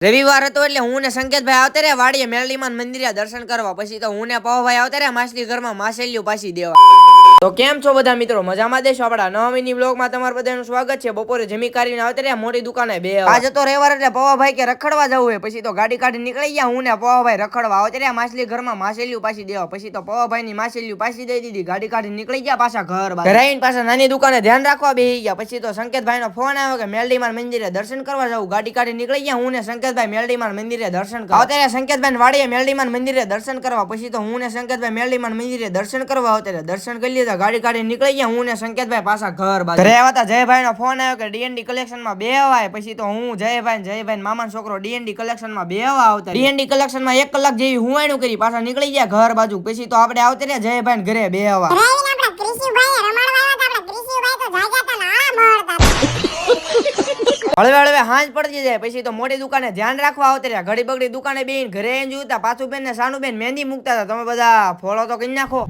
રવિવાર હતો એટલે હું ને સંકેતભાઈ આવતા રહ્યા વાડીએ મેરડીમાન મંદિરે દર્શન કરવા. પછી તો હું ને પવભાઈ આવતા રહ્યા માછલી ઘરમાં માછલીઓ પાછી દેવા. તો કેમ છો બધા મિત્રો, મજામાં દેશો? આપડા નવા મિની બ્લોગમાં તમારું બધાનું સ્વાગત છે. બપોરે જમી કરીને આવતા રહ્યા મોટી દુકાને બે. આજે તો રવિવાર એટલે પવભાઈ કે રખડવા જવું હોય. પછી તો ગાડી કાઢી નીકળી ગયા હું ને પવભાઈ રખડવા. આવતા રહ્યા માછલી ઘરમાં માછલીઓ પાછી દેવા. પછી તો પવભાઈ ની માછલીઓ પાછી દઈ દીધી. ગાડી કાઢી નીકળી ગયા પાછા ઘર બાજુ. ઘરે આવીને પાછા નાની દુકાને ધ્યાન રાખવા બેસી ગયા. પછી તો સંકેતભાઈ નો ફોન આવ્યો કે મેરડીમાન મંદિરે દર્શન કરવા જવું. ગાડી કાઢી નીકળી ગયા હું ને સંકેતભાઈ મેરડીમાન મંદિરે દર્શન કરવા. અત્યારે સંકેતભાઈ વાડીએ મેરડીમાન મંદિરે દર્શન કરવા. પછી તો હું ને સંકેતભાઈ મેરડીમાન મંદિરે દર્શન કરવા. અત્યારે દર્શન કરી લીધા, ગાડી કાઢી નીકળી ગયા હું ને સંકેતભાઈ પાછા ઘર બાજુ. ઘરે આવતા જયભાઈ નો ફોન આવ્યો કે ડીએનડી કલેક્શન માં બેવાય. પછી તો હું જયભાઈ મામાનો છોકરો ડીએનડી કલેક્શન માં બેવા આવતા. ડીએનડી કલેક્શન માં 1 કલાક જેવી હુંવાણું કરી પાછા નીકળી ગયા ઘર બાજુ. પછી તો આપણે આવતા રહ્યા જયભાઈ ઘરે બેવા. હળવે હાંજ પડી જાય. પછી તો મોટી દુકાને ધ્યાન રાખવા આવતા રહ્યા. ઘડી બગડી દુકાને બેન ઘરે જોતા પાછું બેન ને સાનુ બેન મહેંદી મૂકતા હતા. તમે બધા ફોલો તો કરી નાખો.